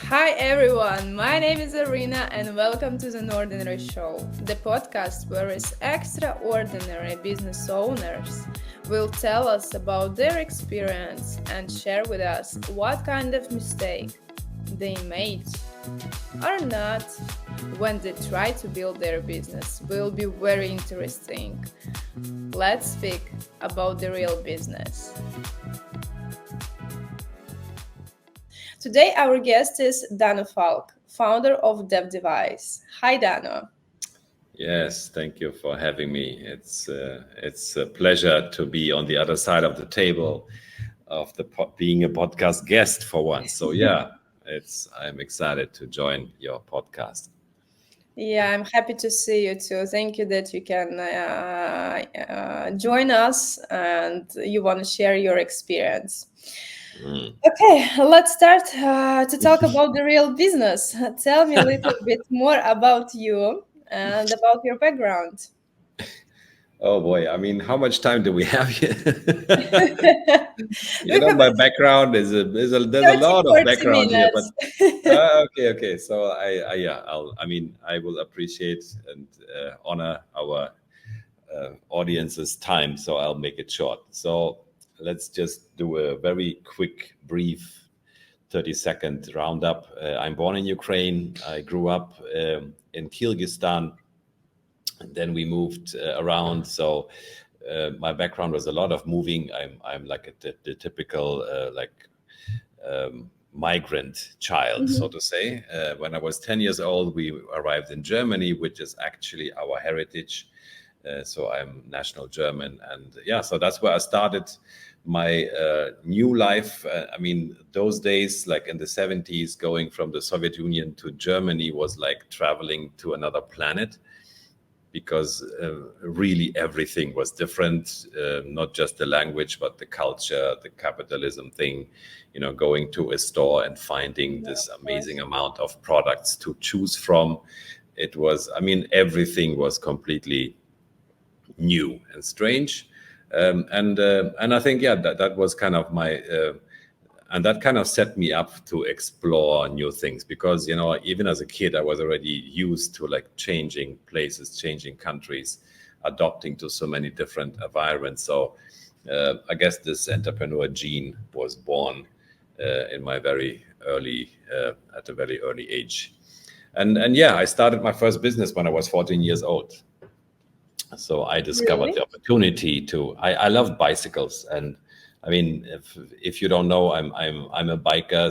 Hi everyone, my name is Arina and welcome to the NORDINARY Show, the podcast where extraordinary business owners will tell us about their experience and share with us what kind of mistake they made or not when they try to build their business. Will be very interesting. Let's speak about the real business. Today, our guest is Dano Falk, founder of DefDevice. Hi, Dano. Yes, thank you for having me. It's a pleasure to be on the other side of the table of being a podcast guest for once. So yeah, I'm excited to join your podcast. Yeah, I'm happy to see you too. Thank you that you can join us and you want to share your experience. Okay, let's start to talk about the real business. Tell me a little bit more about you and about your background. Oh boy, I mean, how much time do we have here? My background there's a 30, lot of background here, but okay. So I will appreciate and honor our audience's time, so I'll make it short. So let's just do a very quick, brief 30-second roundup. I'm born in Ukraine. I grew up in Kyrgyzstan. And then we moved around. So my background was a lot of moving. I'm like the typical migrant child, so to say. When I was 10 years old, we arrived in Germany, which is actually our heritage. So I'm national German. And so that's where I started my new life. Those days, like in the 70s, going from the Soviet Union to Germany was like traveling to another planet, because really everything was different, not just the language, but the culture, the capitalism thing, going to a store and finding this amazing amount of products to choose from. It was, everything was completely new and strange. And I think, that was kind of my, and that kind of set me up to explore new things, because, even as a kid, I was already used to like changing places, changing countries, adopting to so many different environments. So I guess this entrepreneur gene was born in my very early, at a very early age. And I started my first business when I was 14 years old. So I discovered the opportunity I love bicycles. And if you don't know, I'm a biker.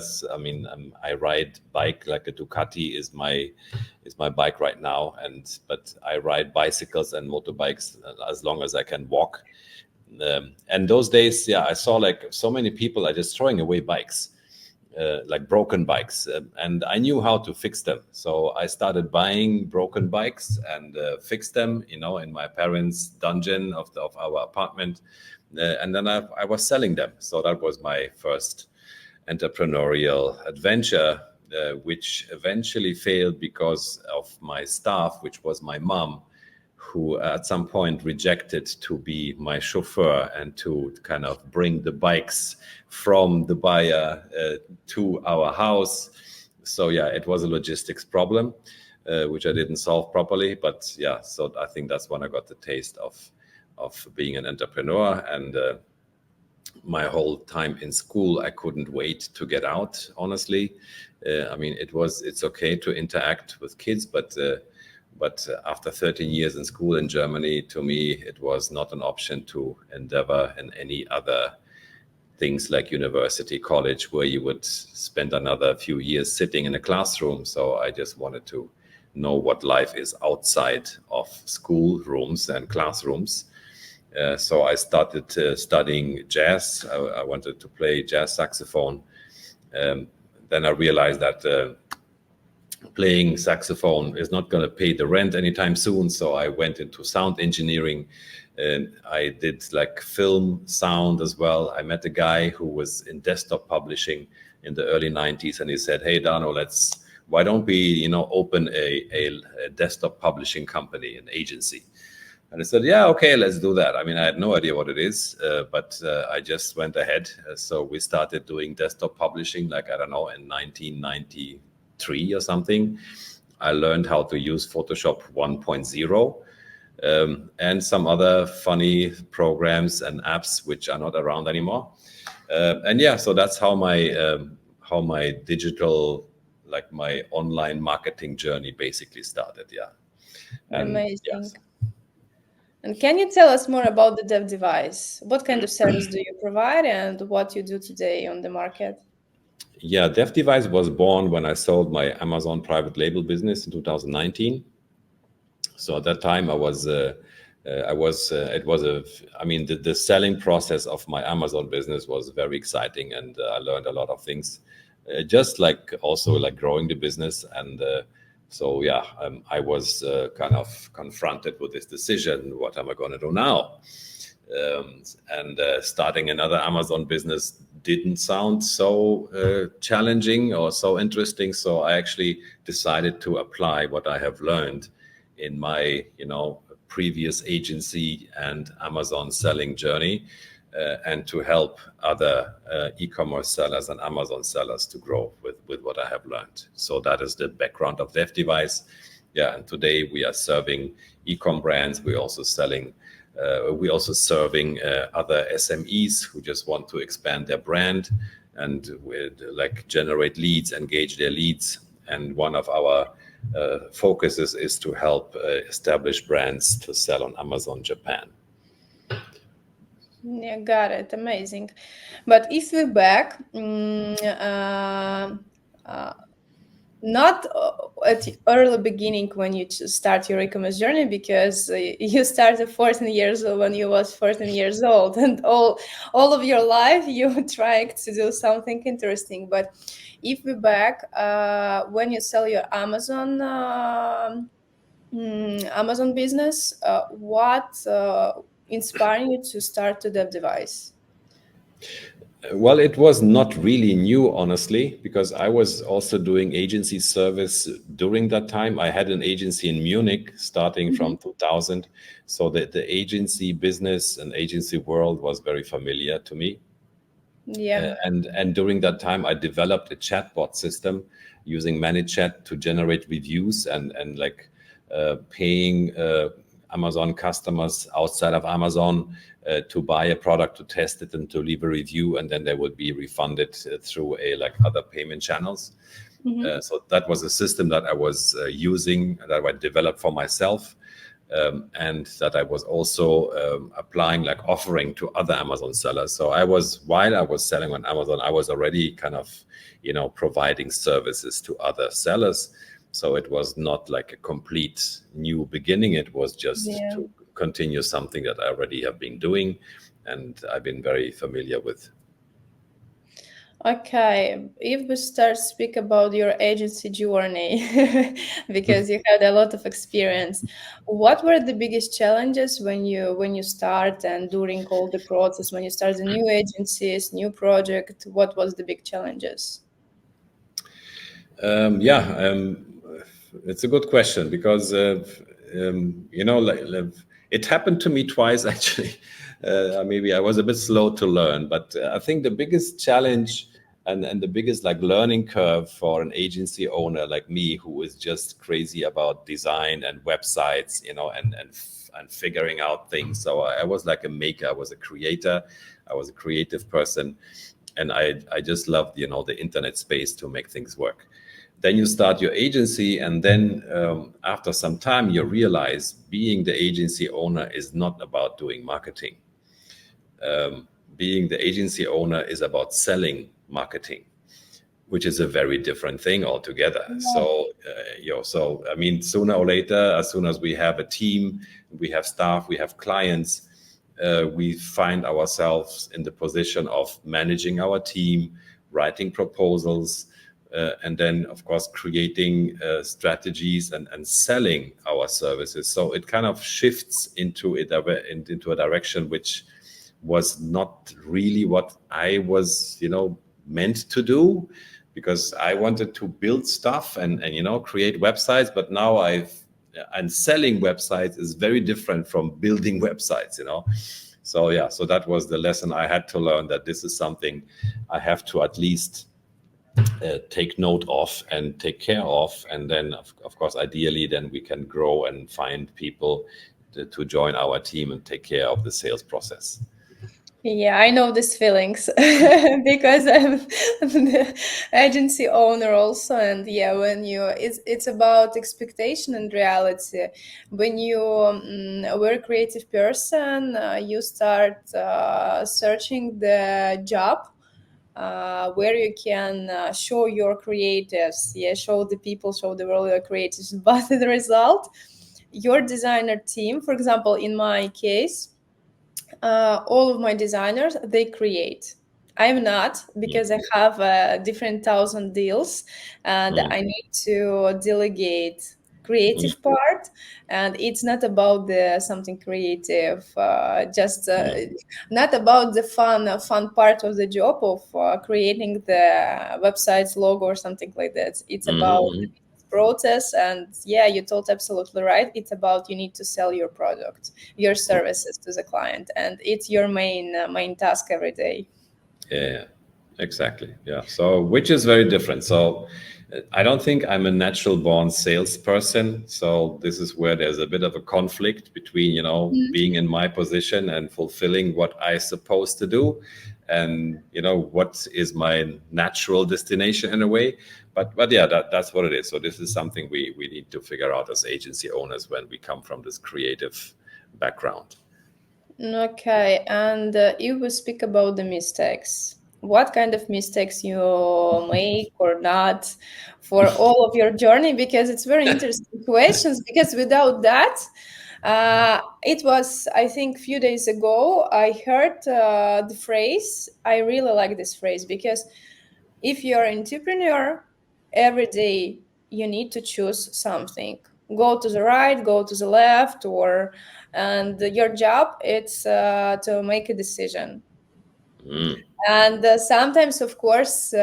I ride bike, like a Ducati is my bike right now. But I ride bicycles and motorbikes as long as I can walk. And those days, I saw like so many people are just throwing away bikes, like broken bikes, and I knew how to fix them. So I started buying broken bikes and fixed them, in my parents' dungeon of our apartment. And then I was selling them. So that was my first entrepreneurial adventure, which eventually failed because of my staff, which was my mom, who at some point rejected to be my chauffeur and to kind of bring the bikes from the buyer to our house. So it was a logistics problem, which I didn't solve properly. But so I think that's when I got the taste of being an entrepreneur. And my whole time in school, I couldn't wait to get out, honestly. It's okay to interact with kids, but after 13 years in school in Germany, to me, it was not an option to endeavor in any other things like university, college, where you would spend another few years sitting in a classroom. So I just wanted to know what life is outside of school rooms and classrooms. So I started studying jazz. I wanted to play jazz saxophone. Then I realized that playing saxophone is not going to pay the rent anytime soon. So I went into sound engineering, and I did like film sound as well. I met a guy who was in desktop publishing in the early 90s, and he said, "Hey, Dano, why don't we, open a desktop publishing company, an agency?" And I said, yeah, okay, let's do that. I mean, I had no idea what it is, but I just went ahead. So we started doing desktop publishing, like, I don't know, in 1993 or something. I learned how to use Photoshop 1.0 and some other funny programs and apps which are not around anymore. And yeah, so that's how my digital, like my online marketing journey basically started. Yeah. And Amazing. yes. And can you tell us more about the DefDevice? What kind of service do you provide and what you do today on the market? Yeah, DefDevice was born when I sold my Amazon private label business in 2019. So at that time, it was I mean, the selling process of my Amazon business was very exciting, and I learned a lot of things, just like also like growing the business. And so yeah, I was kind of confronted with this decision. What am I going to do now? And starting another Amazon business didn't sound so challenging or so interesting. So I actually decided to apply what I have learned in my, previous agency and Amazon selling journey, and to help other e-commerce sellers and Amazon sellers to grow with what I have learned. So that is the background of DefDevice. Yeah, and today we are serving e-com brands. We're also serving other SMEs who just want to expand their brand and like generate leads, engage their leads. And one of our focuses is to help established brands to sell on Amazon Japan. Yeah, got it. Amazing. But if we're back, not at the early beginning when you start your e-commerce journey, because you started 14 years old when you was 14 years old, and all of your life you tried to do something interesting. But if we're back, when you sell your Amazon business, what inspired you to start the DefDevice? Well, it was not really new, honestly, because I was also doing agency service during that time. I had an agency in Munich starting from 2000. So the agency business and agency world was very familiar to me. Yeah. And during that time, I developed a chatbot system using ManyChat to generate reviews and like paying Amazon customers outside of Amazon to buy a product, to test it, and to leave a review, and then they would be refunded through like other payment channels. So that was a system that I was using, that I developed for myself, and that I was also applying, like offering to other Amazon sellers. So while I was selling on Amazon, I was already kind of, providing services to other sellers. So it was not like a complete new beginning. It was just to continue something that I already have been doing and I've been very familiar with. Okay, if we start speak about your agency journey, because you had a lot of experience, what were the biggest challenges when you start and during all the process, when you start the new agencies, new project? What was the big challenges? It's a good question because it happened to me twice actually. Maybe I was a bit slow to learn, but I think the biggest challenge and the biggest like learning curve for an agency owner like me, who is just crazy about design and websites, and figuring out things. So I was like a maker. I was a creator. I was a creative person, and I just loved the internet space to make things work. Then you start your agency, and then after some time you realize being the agency owner is not about doing marketing. Being the agency owner is about selling marketing, which is a very different thing altogether. Yeah. So I mean, sooner or later, as soon as we have a team, we have staff, we have clients, we find ourselves in the position of managing our team, writing proposals, and then of course creating strategies and selling our services. So it kind of shifts into a direction which was not really what I was meant to do, because I wanted to build stuff and create websites, but now I've and selling websites is very different from building websites, So yeah, so that was the lesson I had to learn, that this is something I have to at least take note of and take care of. And then, of course, ideally, then we can grow and find people to join our team and take care of the sales process. Yeah, I know these feelings because I'm the agency owner also, and yeah, when it's about expectation and reality. When you were a creative person, you start searching the job where you can show your creatives, yeah, show the people, show the world your creatives. But the result, your designer team, for example, in my case, all of my designers, they create. I'm not, because I have different thousand deals and I need to delegate creative part, and it's not about the something creative, just not about the fun part of the job of creating the website's logo or something like that. It's about process. And yeah, you told absolutely right, it's about you need to sell your product, your services to the client, and it's your main task every day. Yeah, exactly. Yeah. So, which is very different. So, I don't think I'm a natural born salesperson. So, this is where there's a bit of a conflict between, being in my position and fulfilling what I supposed to do, and what is my natural destination in a way. But yeah, that's what it is. So, this is something we need to figure out as agency owners when we come from this creative background. Okay, and if we speak about the mistakes, what kind of mistakes you make or not for all of your journey? Because it's very interesting questions. Because without that, it was, I think, few days ago, I heard the phrase. I really like this phrase, because if you're an entrepreneur, every day you need to choose something. Go to the right, go to the left, and your job it's to make a decision. And sometimes, of course,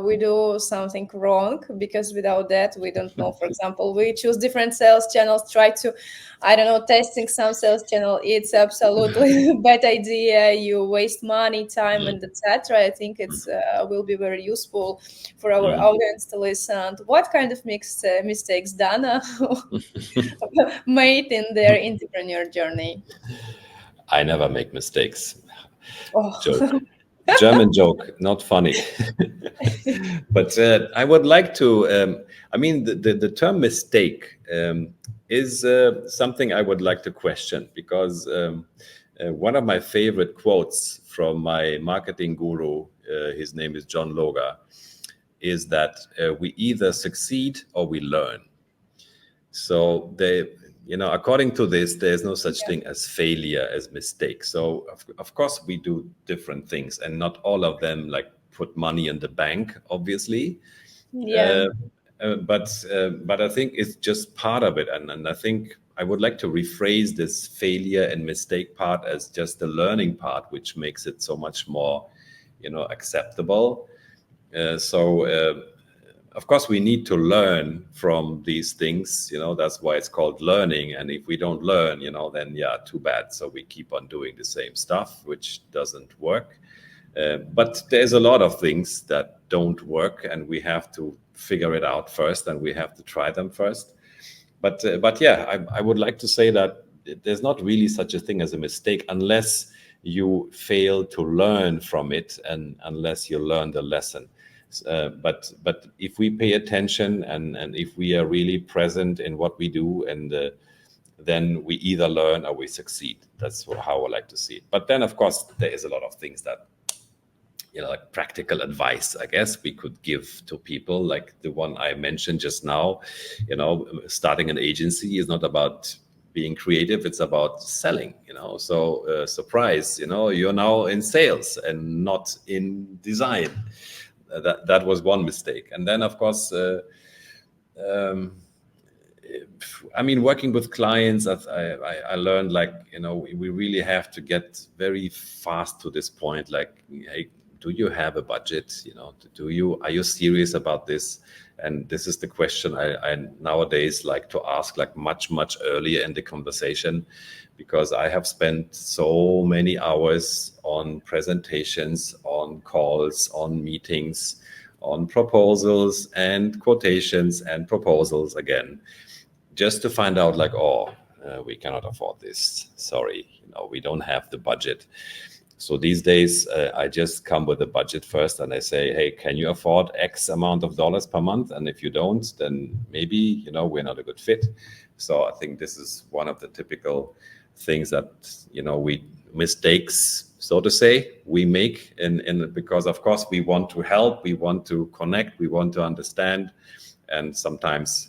we do something wrong, because without that, we don't know. For example, we choose different sales channels, try to, I don't know, testing some sales channel. It's absolutely bad idea. You waste money, time, and etc. I think it's will be very useful for our audience to listen. What kind of mistakes Dana made in their entrepreneur journey? I never make mistakes. Oh. Joke. German joke, not funny. But I would like to, I mean, the term mistake is something I would like to question, because one of my favorite quotes from my marketing guru, his name is John Loga, is that we either succeed or we learn. So according to this, there's no such thing as failure, as mistake. So of course we do different things, and not all of them like put money in the bank, obviously. Yeah. But I think it's just part of it, and I think I would like to rephrase this failure and mistake part as just the learning part, which makes it so much more, acceptable. Of course, we need to learn from these things, that's why it's called learning. And if we don't learn, then yeah, too bad. So we keep on doing the same stuff, which doesn't work. But there's a lot of things that don't work, and we have to figure it out first, and we have to try them first. But yeah, I would like to say that there's not really such a thing as a mistake unless you fail to learn from it, and unless you learn the lesson. But if we pay attention, and if we are really present in what we do, and then we either learn or we succeed. That's how I like to see it. But then, of course, there is a lot of things that, like practical advice, I guess, we could give to people, like the one I mentioned just now. Starting an agency is not about being creative, it's about selling. So surprise, you're now in sales and not in design. That was one mistake. And then, of course, I mean, working with clients, I learned, like, we really have to get very fast to this point. Like, hey, do you have a budget? Are you serious about this? And this is the question I nowadays like to ask, like much earlier in the conversation, because I have spent so many hours on presentations, on calls, on meetings, on proposals and quotations and proposals again, just to find out like, we cannot afford this. Sorry, we don't have the budget. So these days, I just come with a budget first and I say, hey, can you afford X amount of dollars per month? And if you don't, then maybe, we're not a good fit. So I think this is one of the typical things that, we mistakes, so to say, we make because of course we want to help, we want to connect, we want to understand. And sometimes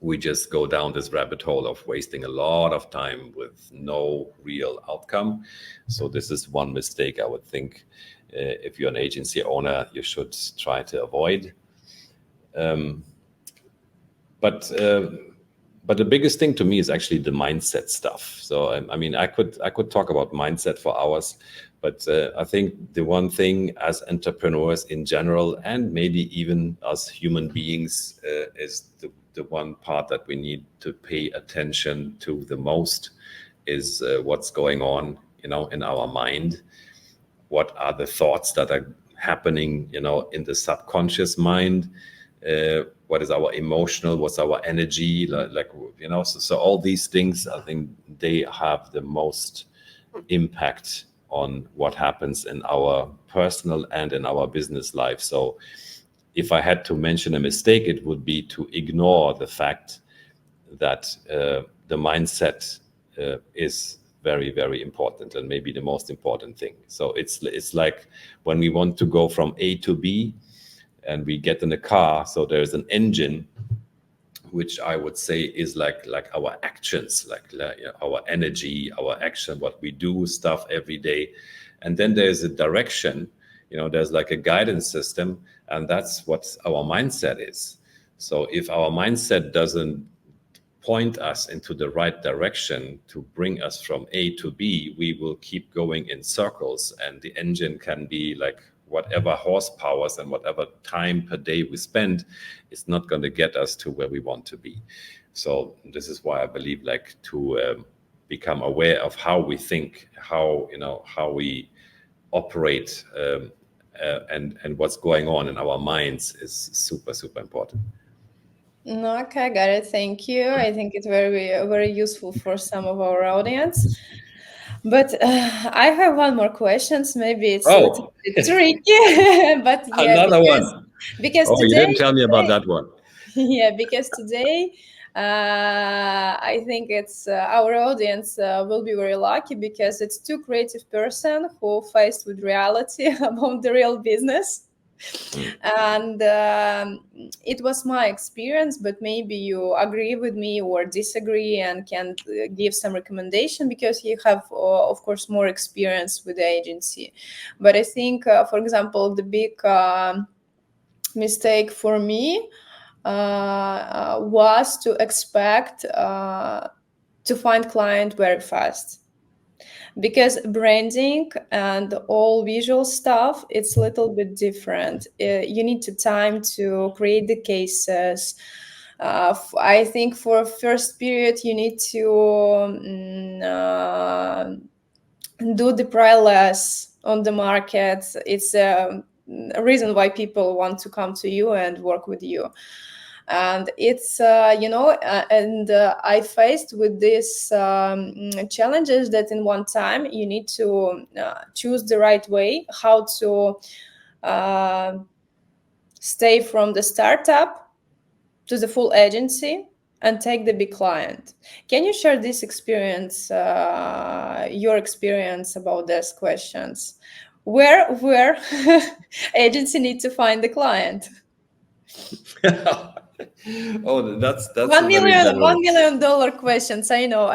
we just go down this rabbit hole of wasting a lot of time with no real outcome. So this is one mistake I would think if you're an agency owner, you should try to avoid. But the biggest thing to me is actually the mindset stuff. So I could talk about mindset for hours, but I think the one thing as entrepreneurs in general, and maybe even as human beings, is the one part that we need to pay attention to the most is what's going on, in our mind. What are the thoughts that are happening, in the subconscious mind? What is our emotional? What's our energy? So all these things, I think they have the most impact on what happens in our personal and in our business life. So if I had to mention a mistake, it would be to ignore the fact that the mindset is very, very important and maybe the most important thing. So it's like when we want to go from A to B and we get in a car, so there's an engine, which I would say is like our actions, like our energy, our action, what we do, stuff every day. And then there's a direction, there's like a guidance system, and that's what our mindset is. So if our mindset doesn't point us into the right direction to bring us from A to B, we will keep going in circles, and the engine can be like whatever horsepowers and whatever time per day we spend, it's not going to get us to where we want to be. So this is why I believe like to become aware of how we think, how we operate, and what's going on in our minds is super, super important. Okay, got it. Thank you. I think it's very, very useful for some of our audience. But I have one more questions. Maybe it's a little bit tricky, but yeah, another one. Because today, you didn't tell me about that one. Yeah, because today I think it's our audience will be very lucky because it's two creative person who faced with reality about the real business. And it was my experience, but maybe you agree with me or disagree and can give some recommendation because you have, of course, more experience with the agency. But I think, for example, the big mistake for me was to expect to find client very fast. Because branding and all visual stuff, it's a little bit different. You need to time to create the cases. I think for first period, you need to do the price on the market. It's a reason why people want to come to you and work with you. And it's I faced with these challenges that in one time you need to choose the right way how to stay from the startup to the full agency and take the big client. Can you share this experience, your experience about these questions? Where agency need to find the client? Oh, that's $1 million questions. I know.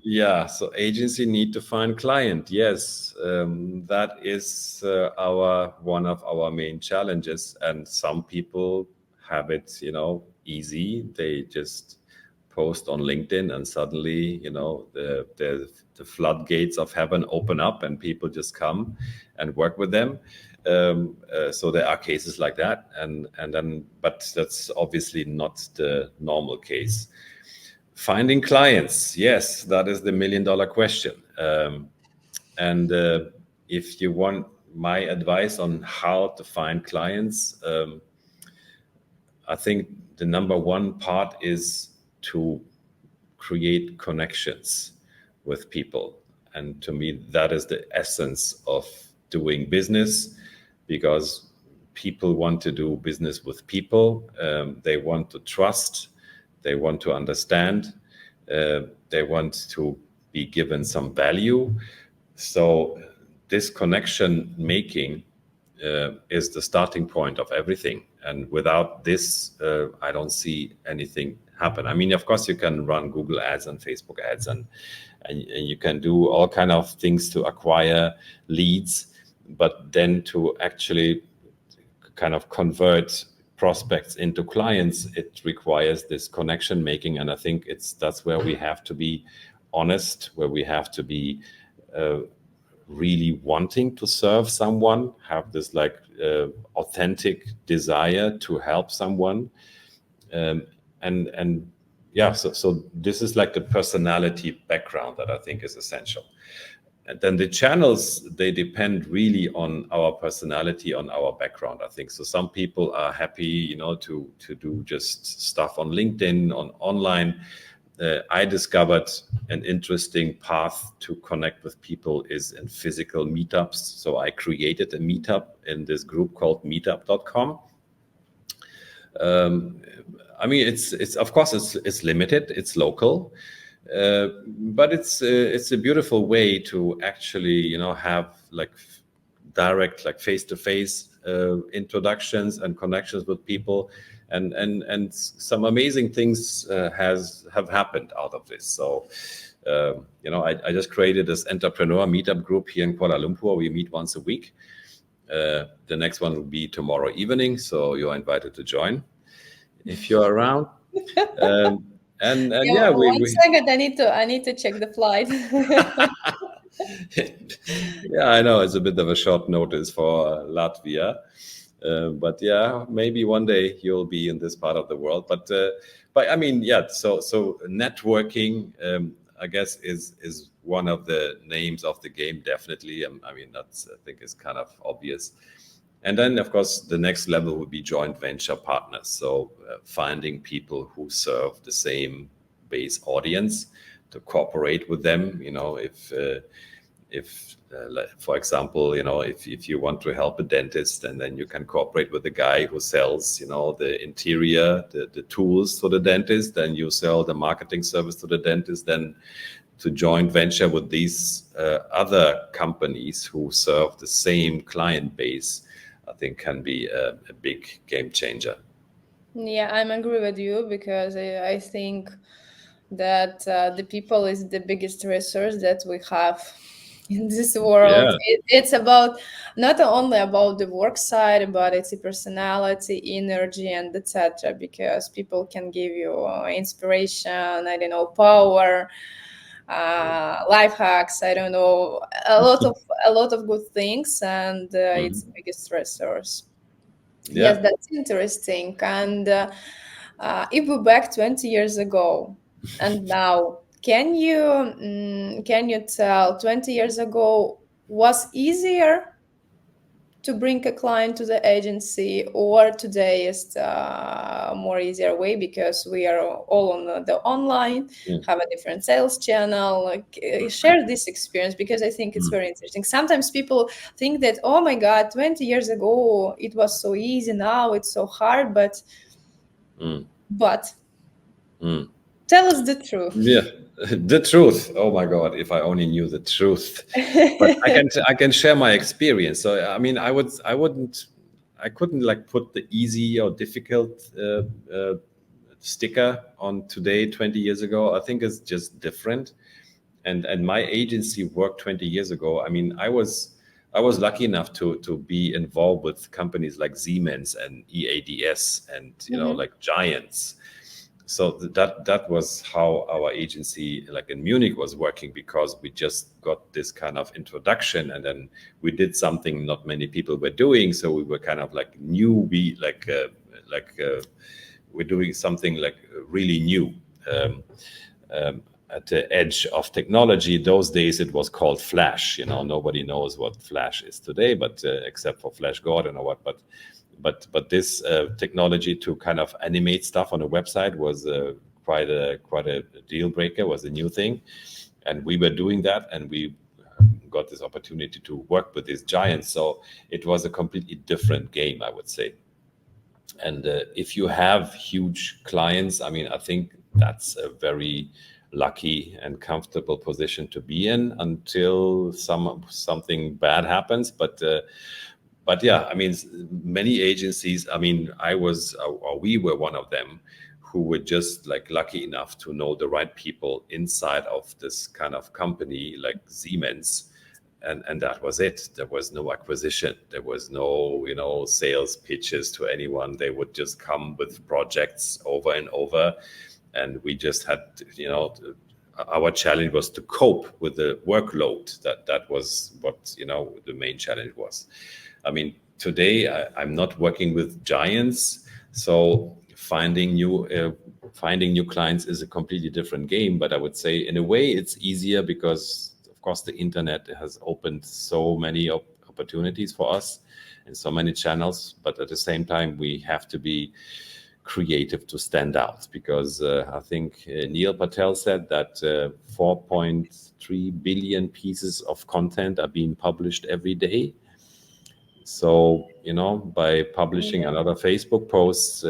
Yeah. So agency need to find client. Yes, that is one of our main challenges. And some people have it, easy. They just post on LinkedIn, and suddenly, you know, the floodgates of heaven open up and people just come and work with them. So there are cases like that, and then, but that's obviously not the normal case. Finding clients, yes, that is the $1,000,000 question. And if you want my advice on how to find clients, I think the number one part is to create connections with people. And to me, that is the essence of doing business, because people want to do business with people. They want to trust, they want to understand, they want to be given some value. So this connection making is the starting point of everything. And without this, I don't see anything happen. I mean, of course, you can run Google ads and Facebook ads, and you can do all kind of things to acquire leads, but then to actually kind of convert prospects into clients, it requires this connection making. And I think that's where we have to be honest, where we have to be really wanting to serve someone, have this like authentic desire to help someone, and yeah, so this is like the personality background that I think is essential. And then the channels, they depend really on our personality, on our background, I think. So some people are happy, you know, to do just stuff on LinkedIn, on online. I discovered an interesting path to connect with people is in physical meetups. So I created a meetup in this group called meetup.com. I mean, it's of course it's limited, it's local, but it's a beautiful way to actually, you know, have like direct, like face-to-face introductions and connections with people, and some amazing things have happened out of this. So you know, I just created this entrepreneur meetup group here in Kuala Lumpur. We meet once a week. The next one will be tomorrow evening, so you're invited to join if you're around. And yeah, one second, I need to check the flight. Yeah, I know it's a bit of a short notice for Latvia, but yeah, maybe one day you'll be in this part of the world. But I mean, yeah. So networking, I guess, is one of the names of the game. Definitely. I mean, that's, I think, is kind of obvious. And then, of course, the next level would be joint venture partners. So finding people who serve the same base audience, to cooperate with them. You know, if for example, you know, if you want to help a dentist, and then you can cooperate with the guy who sells, you know, the interior, the tools for the dentist, then you sell the marketing service to the dentist, then to joint venture with these other companies who serve the same client base, I think can be a big game changer. Yeah, I'm agree with you, because I think that the people is the biggest resource that we have in this world. Yeah. It's about not only about the work side, but it's a personality, energy, and etc. Because people can give you inspiration, I don't know, power, life hacks, I don't know, a lot of good things, and it's the biggest resource. Yeah. Yes, that's interesting. And if we back 20 years ago and now, can you tell 20 years ago was easier to bring a client to the agency, or today is more easier way because we are all on the online, have a different sales channel? Like, share this experience, because I think it's very interesting. Sometimes people think that, oh my God, 20 years ago it was so easy, now it's so hard, but tell us the truth. Yeah, the truth. Oh my God, if I only knew the truth. But I can share my experience. So I mean, I couldn't like put the easy or difficult sticker on today 20 years ago. I think it's just different. And my agency worked 20 years ago. I mean, I was lucky enough to be involved with companies like Siemens and EADS and, you know, like giants. so that was how our agency, like in Munich, was working, because we just got this kind of introduction, and then we did something not many people were doing. So we were kind of like newbie, we're doing something like really new. At the edge of technology. Those days it was called Flash. Nobody knows what Flash is today, but except for Flash Gordon or what. But this technology to kind of animate stuff on a website was quite a deal breaker. Was a new thing, and we were doing that, and we got this opportunity to work with these giants. So it was a completely different game, I would say. And if you have huge clients, I mean, I think that's a very lucky and comfortable position to be in until something bad happens. But yeah, I mean, many agencies, I mean, we were one of them who were just like lucky enough to know the right people inside of this kind of company like Siemens. And that was it. There was no acquisition. There was no, sales pitches to anyone. They would just come with projects over and over. And we just had, our challenge was to cope with the workload. That was what, the main challenge was. I mean, today I'm not working with giants. So finding new clients is a completely different game. But I would say in a way it's easier because, of course, the internet has opened so many opportunities for us and so many channels. But at the same time, we have to be creative to stand out, because I think Neil Patel said that 4.3 billion pieces of content are being published every day. So, by publishing another Facebook post,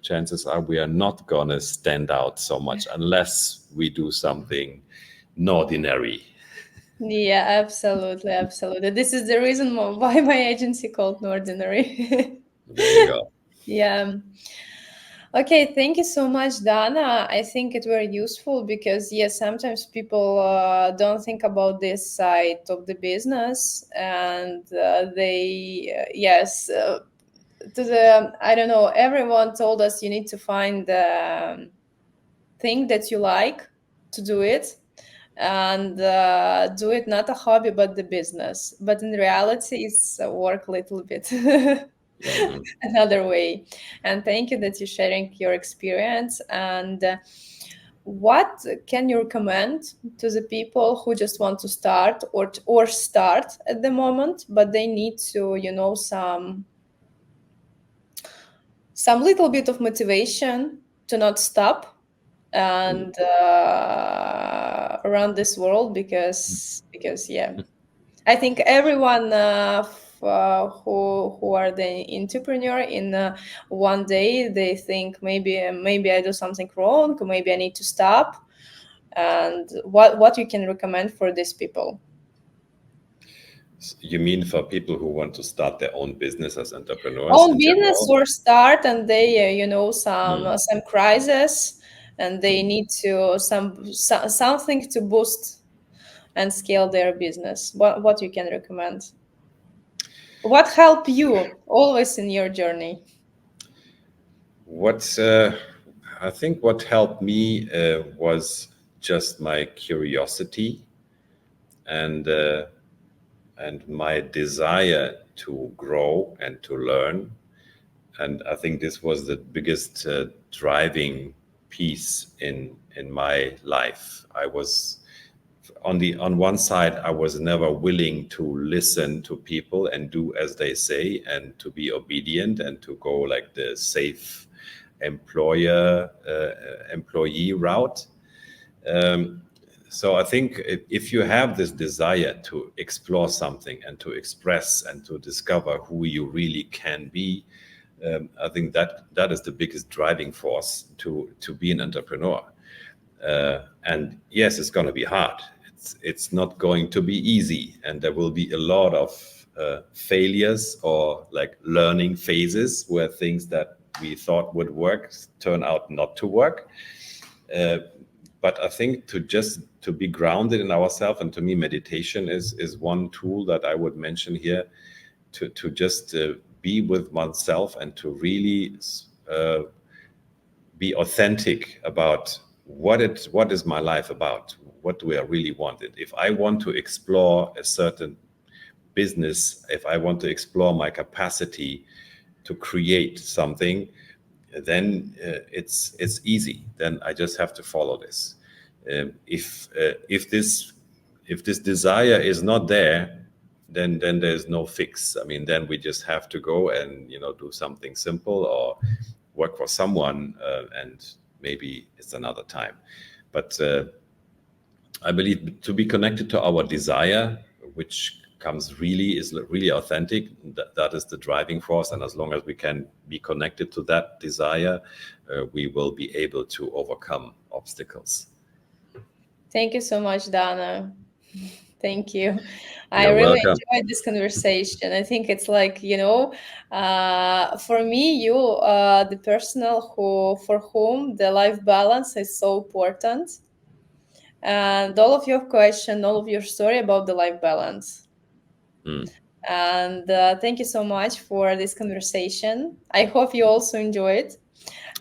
chances are we are not going to stand out so much unless we do something NORDINARY. Yeah, absolutely. This is the reason why my agency called NORDINARY. There you go. Yeah. Okay, thank you so much, Dana. I think it very useful because yes, sometimes people don't think about this side of the business, and I don't know. Everyone told us you need to find the thing that you like to do it, and do it not a hobby but the business. But in reality, it's work a little bit. Another way. And thank you that you're sharing your experience. And what can you recommend to the people who just want to start or start at the moment, but they need to, some little bit of motivation to not stop and around this world, because yeah, I think everyone who are the entrepreneur in one day they think maybe I do something wrong, maybe I need to stop. And what you can recommend for these people? You mean for people who want to start their own business as entrepreneurs? Own business or start, and they some crisis, and they need to something to boost and scale their business. What you can recommend? What helped you always in your journey? I think what helped me was just my curiosity and my desire to grow and to learn. And I think this was the biggest driving piece in my life. I was on one side, I was never willing to listen to people and do as they say and to be obedient and to go like the safe employee route. So I think if you have this desire to explore something and to express and to discover who you really can be, I think that is the biggest driving force to be an entrepreneur. And yes, it's going to be hard. It's not going to be easy, and there will be a lot of failures or like learning phases where things that we thought would work turn out not to work. But I think to be grounded in ourselves, and to me, meditation is one tool that I would mention here, to just be with oneself and to really be authentic about what is my life about, what do I really want. If I want to explore a certain business, if I want to explore my capacity to create something, then it's easy. Then I just have to follow this. If this desire is not there, then there's no fix. I mean, then we just have to go and do something simple or work for someone, and maybe it's another time. But I believe to be connected to our desire, which is really authentic, that is the driving force. And as long as we can be connected to that desire, we will be able to overcome obstacles. Thank you so much, Dana. Thank you. I You're really welcome. enjoyed this conversation. I think it's like, for me, you, the personal for whom the life balance is so important. And all of your question, all of your story about the life balance. And thank you so much for this conversation. I hope you also enjoyed.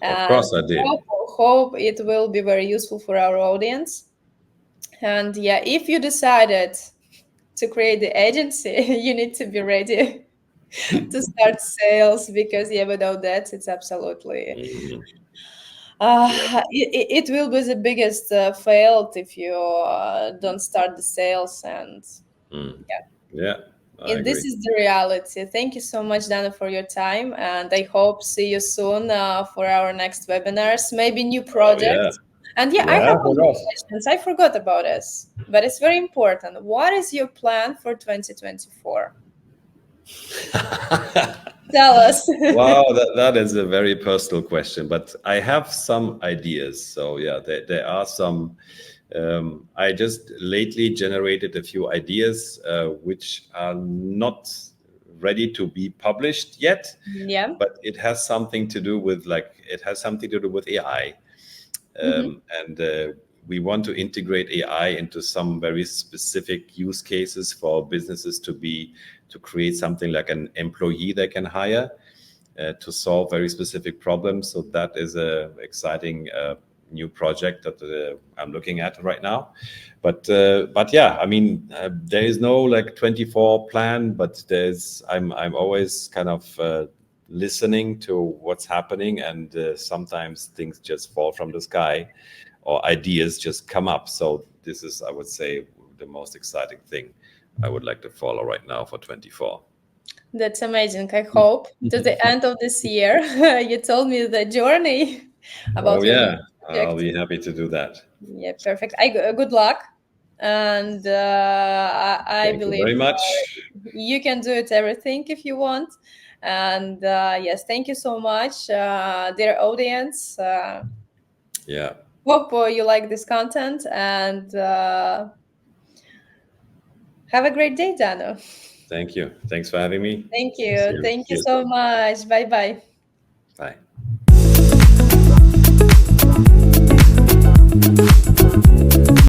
Of course I did. Hope it will be very useful for our audience. And yeah, if you decided to create the agency, you need to be ready to start sales, because without that, it's absolutely it will be the biggest fail if you don't start the sales. And Yeah, I agree. this is the reality. Thank you so much, Dana, for your time, and I hope see you soon for our next webinars, maybe new projects. And I have one more questions. I forgot about this, but it's very important. What is your plan for 2024? Tell us. Wow, that is a very personal question, but I have some ideas. So there are some. I just lately generated a few ideas which are not ready to be published yet. Yeah. But it has something to do with AI, and we want to integrate AI into some very specific use cases for businesses to create something like an employee they can hire to solve very specific problems. So that is a exciting new project that I'm looking at right now. But yeah, I mean, there is no like 24 plan, but I'm always kind of listening to what's happening, and sometimes things just fall from the sky or ideas just come up. So this is, I would say, the most exciting thing I would like to follow right now for 24. That's amazing. I hope to the end of this year, you told me the journey about your project. I'll be project. happy to do that. Yeah, perfect. Good luck. And I Thank you believe very much. You can do it everything if you want. And yes, thank you so much, dear audience. Yeah. Hope you like this content, and have a great day, Dano. Thank you. Thanks for having me. Thank you. Thank you so much. Bye-bye. Bye.